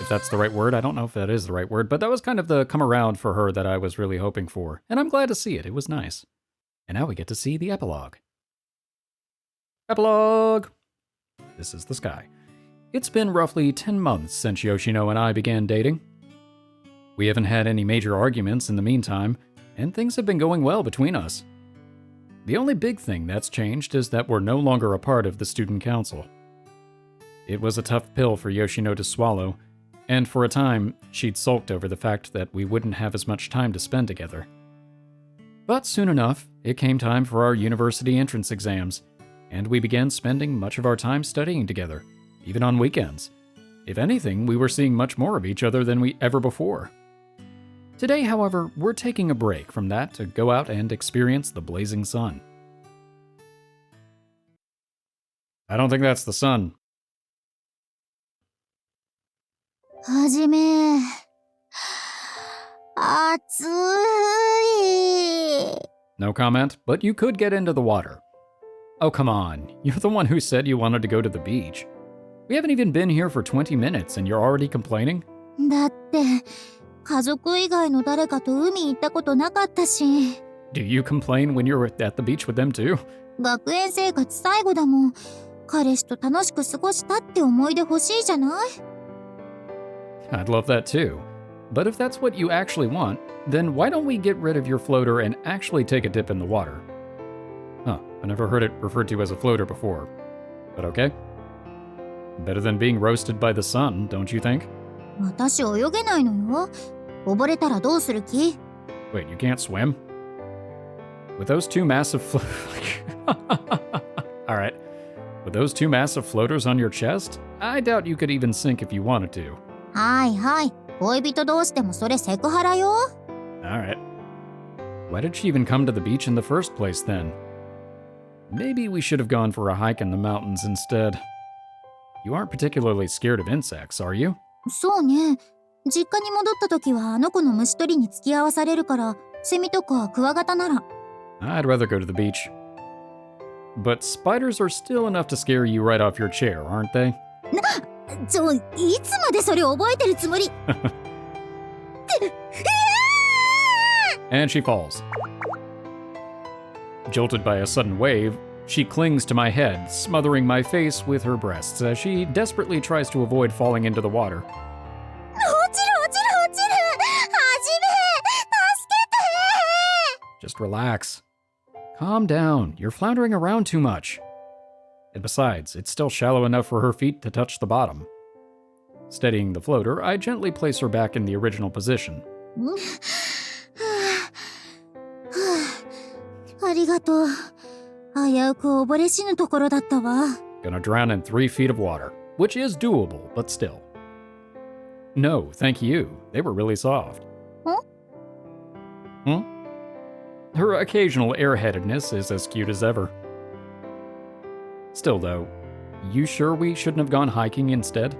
if that's the right word. I don't know if that is the right word, but that was kind of the come around for her that I was really hoping for. And I'm glad to see it. It was nice. And now we get to see the epilogue. Epilogue! This is the sky. It's been roughly 10 months since Yoshino and I began dating. We haven't had any major arguments in the meantime, and things have been going well between us. The only big thing that's changed is that we're no longer a part of the student council. It was a tough pill for Yoshino to swallow, and for a time, she'd sulked over the fact that we wouldn't have as much time to spend together. But soon enough, it came time for our university entrance exams, and we began spending much of our time studying together, even on weekends. If anything, we were seeing much more of each other than we ever before. Today, however, we're taking a break from that to go out and experience the blazing sun. I don't think that's the sun. はじめ、暑い。 No comment, but you could get into the water. Oh, come on. You're the one who said you wanted to go to the beach. We haven't even been here for 20 minutes and you're already complaining? だって、家族以外の誰かと海行ったことなかったし。 Do you complain when you're at the beach with them too? 学園生活最後だもん。彼氏と楽しく過ごしたって思い出欲しいじゃない？ I'd love that too. But if that's what you actually want, then why don't we get rid of your floater and actually take a dip in the water? Huh, I never heard it referred to as a floater before. But okay. Better than being roasted by the sun, don't you think? 私泳げないのよ。溺れたらどうする気？ Wait, you can't swim? With those two massive Alright. With those two massive floaters on your chest, I doubt you could even sink if you wanted to. はいはい。恋人同士でもそれセクハラよ。Alright. Why did she even come to the beach in the first place then? Maybe we should have gone for a hike in the mountains instead. You aren't particularly scared of insects, are you? そうね。実家に戻った時はあの子の虫取りに付き合わされるから、セミとかクワガタなら。I'd rather go to the beach. But spiders are still enough to scare you right off your chair, aren't they? いつまでそれ覚えてるつもり？ And she falls. Jolted by a sudden wave, she clings to my head, smothering my face with her breasts as she desperately tries to avoid falling into the water. 落ちる落ちる落ちる！はじめ！助けて！ Just relax. Calm down. You're floundering around too much. And besides, it's still shallow enough for her feet to touch the bottom. Steadying the floater, I gently place her back in the original position. ありがとう。危うく溺れ死ぬところだったわ。 Gonna drown in 3 feet of water, which is doable, but still. No, thank you. They were really soft. Huh? Hmm? Her occasional airheadedness is as cute as ever. Still though, you sure we shouldn't have gone hiking instead?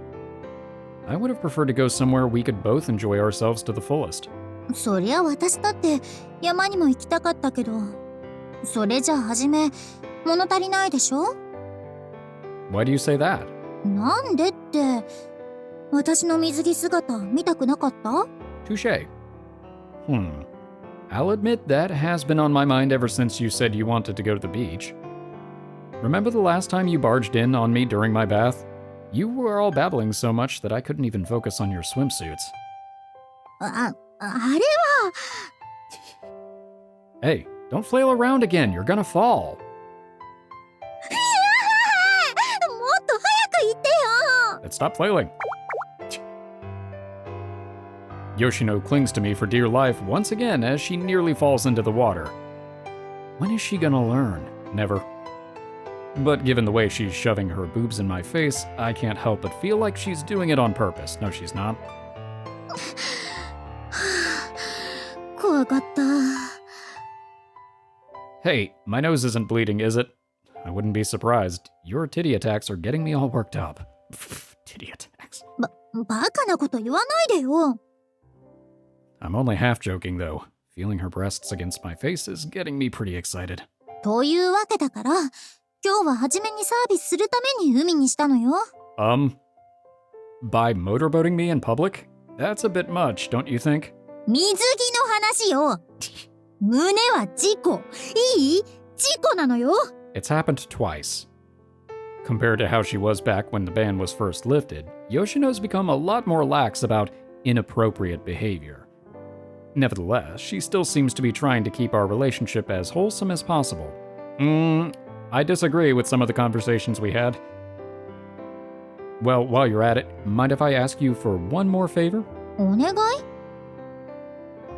I would have preferred to go somewhere we could both enjoy ourselves to the fullest. そりゃ私だって山にも行きたかったけど、それじゃはじめ物足りないでしょ？ Why do you say that? なんでって、私の水着姿見たくなかった？ Touché. I'll admit that has been on my mind ever since you said you wanted to go to the beach. Remember the last time you barged in on me during my bath? You were all babbling so much that I couldn't even focus on your swimsuits. あれは。 Hey, don't flail around again. You're gonna fall. もっと早く言ってよ。 Let's stop flailing. Yoshino clings to me for dear life once again as she nearly falls into the water. When is she gonna learn? Never. But given the way she's shoving her boobs in my face, I can't help but feel like she's doing it on purpose. No, she's not. 怖かった。 Hey, my nose isn't bleeding, is it? I wouldn't be surprised. Your titty attacks are getting me all worked up. Titty attacks. バカなこと言わないでよ。 I'm only half joking, though. Feeling her breasts against my face is getting me pretty excited. というわけだから、今日は初めにサービスするために海にしたのよ。By motorboating me in public? That's a bit much, don't you think? 水着の話よ。胸は事故。いい？事故なのよ。 It's happened twice. Compared to how she was back when the ban was first lifted, Yoshino's become a lot more lax about inappropriate behavior. Nevertheless, she still seems to be trying to keep our relationship as wholesome as possible. I disagree with some of the conversations we had. Well, while you're at it, mind if I ask you for one more favor? お願い？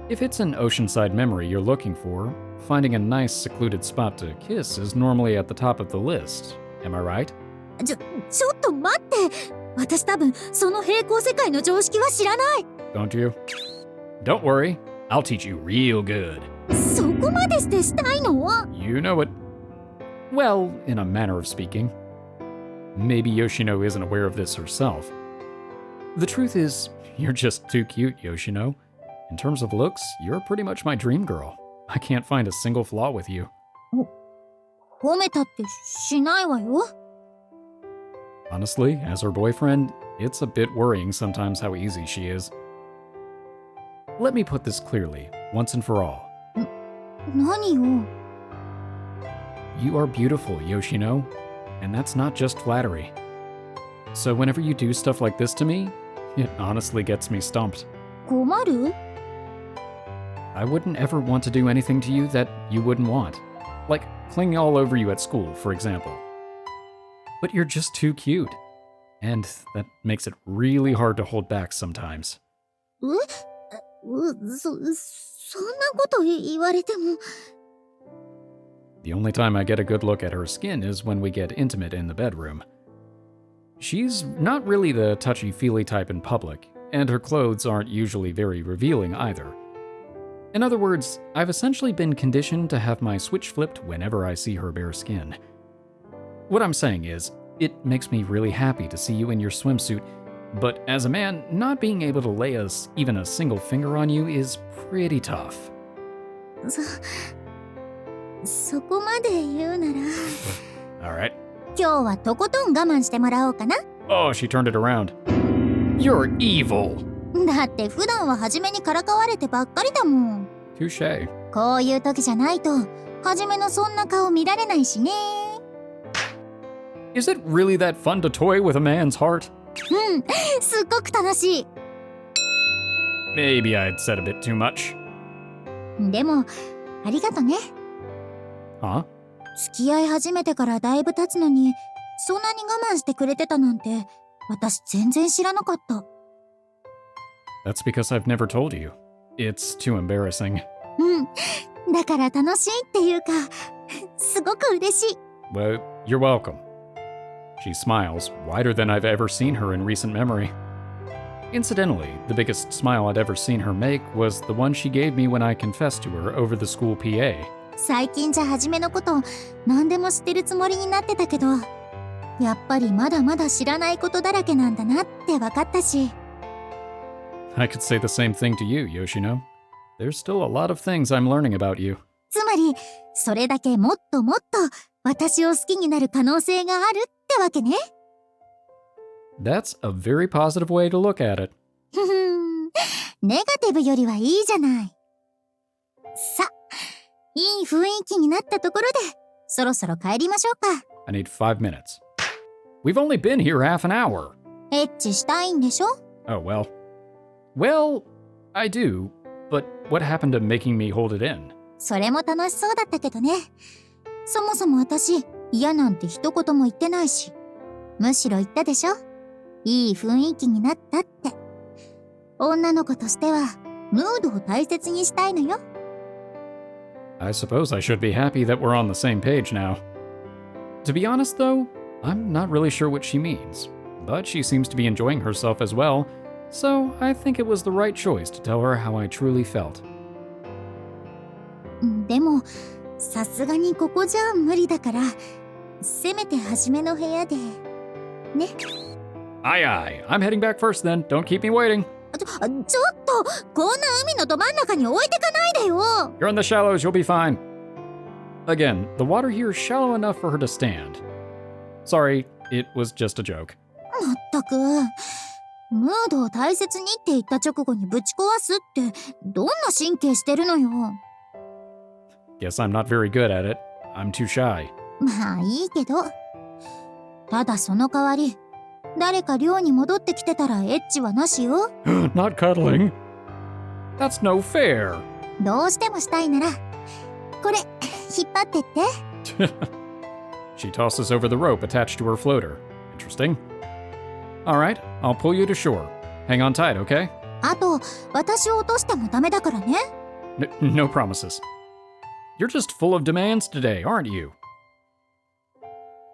If it's an oceanside memory you're looking for, finding a nice secluded spot to kiss is normally at the top of the list. Am I right? ちょっと待って。私多分その平行世界の常識は知らない。 Don't you? Don't worry, I'll teach you real good. そこまでしてしたいの？ You know it. Well, in a manner of speaking. Maybe Yoshino isn't aware of this herself. The truth is, you're just too cute, Yoshino. In terms of looks, you're pretty much my dream girl. I can't find a single flaw with you. 褒めたってしないわよ。 Honestly, as her boyfriend, it's a bit worrying sometimes how easy she is. Let me put this clearly, once and for all. 何よ。 You are beautiful, Yoshino, and that's not just flattery. So whenever you do stuff like this to me, it honestly gets me stumped. 困る？ I wouldn't ever want to do anything to you that you wouldn't want. Like, cling all over you at school, for example. But you're just too cute. And that makes it really hard to hold back sometimes. そんなこと言われても。 The only time I get a good look at her skin is when we get intimate in the bedroom. She's not really the touchy-feely type in public, and her clothes aren't usually very revealing either. In other words, I've essentially been conditioned to have my switch flipped whenever I see her bare skin. What I'm saying is, it makes me really happy to see you in your swimsuit, but as a man, not being able to lay even a single finger on you is pretty tough. そこまで言うなら Alright. 今日はとことん我慢してもらおうかな。 Oh, she turned it around. You're evil! だって普段は初めにからかわれてばっかりだもん。 Touché. こういう時じゃないと初めのそんな顔見られないしね。 Is it really that fun to toy with a man's heart? うん、すっごく楽しい。 Maybe I'd said a bit too much. でもありがとね。 Huh? 付き合い始めてからだいぶ経つのにそんなに我慢してくれてたなんて私全然知らなかった。 That's because I've never told you. It's too embarrassing. うん、だから楽しいっていうかすごく嬉しい。 Well, you're welcome. She smiles, wider than I've ever seen her in recent memory. Incidentally, the biggest smile I'd ever seen her make was the one she gave me when I confessed to her over the school PA. 最近じゃはじめのこと何でも知ってるつもりになってたけどやっぱりまだまだ知らないことだらけなんだなって分かったし。 I could say the same thing to you, Yoshino. There's still a lot of things I'm learning about you. つまりそれだけもっともっと私を好きになる可能性があるってわけね。 That's a very positive way to look at it. ふふん、ネガティブよりはいいじゃない。さ、いい雰囲気になったところでそろそろ帰りましょうか。 I need 5 minutes. We've only been here half an hour. エッチしたいんでしょ？ Oh, well. Well, I do, but what happened to making me hold it in? それも楽しそうだったけどね。そもそも私嫌なんて一言も言ってないし、むしろ言ったでしょ。いい雰囲気になったって。女の子としてはムードを大切にしたいのよ。 I suppose I should be happy that we're on the same page now. To be honest, though, I'm not really sure what she means, but she seems to be enjoying herself as well, so I think it was the right choice to tell her how I truly felt. でもさすがにここじゃ無理だから、せめて初めの部屋でね。 Aye aye, I'm heading back first then. Don't keep me waiting. ちょっとこんな海のど真ん中に置いてかないでよ。 You're in the shallows, you'll be fine. Again, the water here is shallow enough for her to stand. Sorry, it was just a joke. まったくムードを大切にって言った直後にぶち壊すってどんな神経してるのよ。 Guess I'm not very good at it. I'm too shy. まあいいけど、ただその代わり誰か寮に戻ってきてたらエッチはなしよ。 Not cuddling? That's no fair. どうしてもしたいならこれ引っ張ってって。 She tosses over the rope attached to her floater. Interesting. All right, I'll pull you to shore. Hang on tight, okay? あと私を落としてもダメだからね。 No promises. You're just full of demands today, aren't you?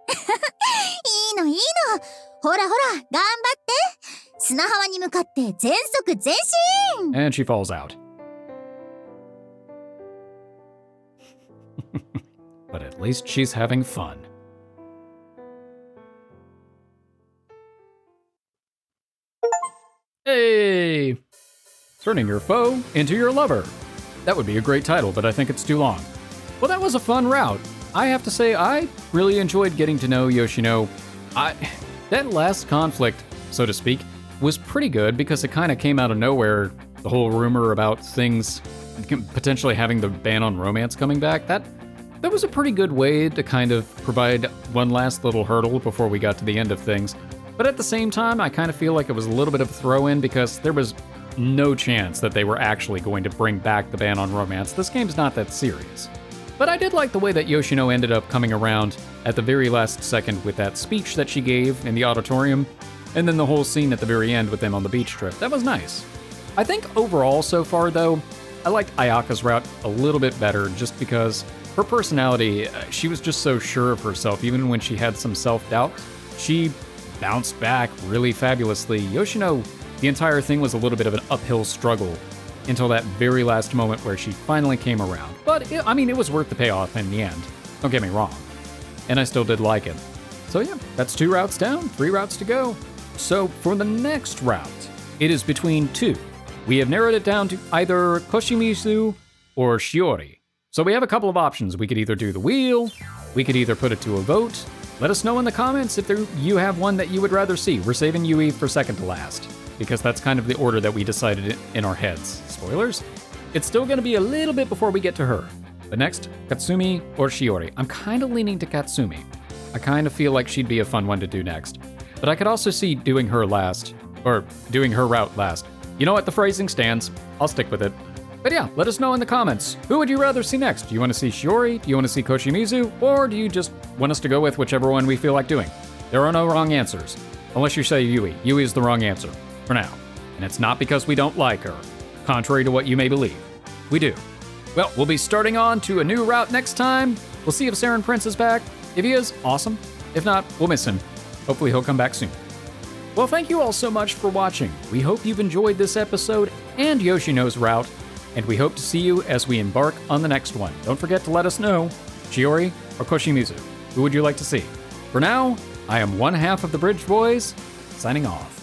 いいのいいの、ほらほら頑張って、砂浜に向かって全速前進。 And she falls out. But at least she's having fun. Hey! Turning your foe into your lover. That would be a great title, but I think it's too long. Well, that was a fun route. I have to say, I really enjoyed getting to know Yoshino. That last conflict, so to speak, was pretty good because it kind of came out of nowhere. The whole rumor about things potentially having the ban on romance coming back, that was a pretty good way to kind of provide one last little hurdle before we got to the end of things. But at the same time, I kind of feel like it was a little bit of a throw-in because there was no chance that they were actually going to bring back the ban on romance. This game's not that serious. But I did like the way that Yoshino ended up coming around at the very last second with that speech that she gave in the auditorium, and then the whole scene at the very end with them on the beach trip. That was nice. I think overall so far, though, I liked Ayaka's route a little bit better just because her personality, she was just so sure of herself. Even when she had some self-doubt, she bounced back really fabulously. Yoshino, the entire thing was a little bit of an uphill struggle until that very last moment where she finally came around. But, it was worth the payoff in the end. Don't get me wrong. And I still did like it. So yeah, that's 2 routes down, 3 routes to go. So for the next route, it is between 2. We have narrowed it down to either Koshimizu or Shiori. So we have a couple of options. We could either do the wheel, we could either put it to a vote. Let us know in the comments if you have one that you would rather see. We're saving Yui for second to last, because that's kind of the order that we decided in our heads. Spoilers? It's still going to be a little bit before we get to her. But next, Katsumi or Shiori. I'm kind of leaning to Katsumi. I kind of feel like she'd be a fun one to do next. But I could also see doing her last, or doing her route last. You know what, the phrasing stands. I'll stick with it. But yeah, let us know in the comments. Who would you rather see next? Do you want to see Shiori? Do you want to see Koshimizu? Or do you just want us to go with whichever one we feel like doing? There are no wrong answers. Unless you say Yui. Yui is the wrong answer. For now. And it's not because we don't like her. Contrary to what you may believe. We do. Well, we'll be starting on to a new route next time. We'll see if Saren Prince is back. If he is, awesome. If not, we'll miss him. Hopefully he'll come back soon. Well, thank you all so much for watching. We hope you've enjoyed this episode and Yoshino's route, and we hope to see you as we embark on the next one. Don't forget to let us know, Shiori or Koshimizu. Who would you like to see? For now, I am one half of the Bridge Boys, signing off.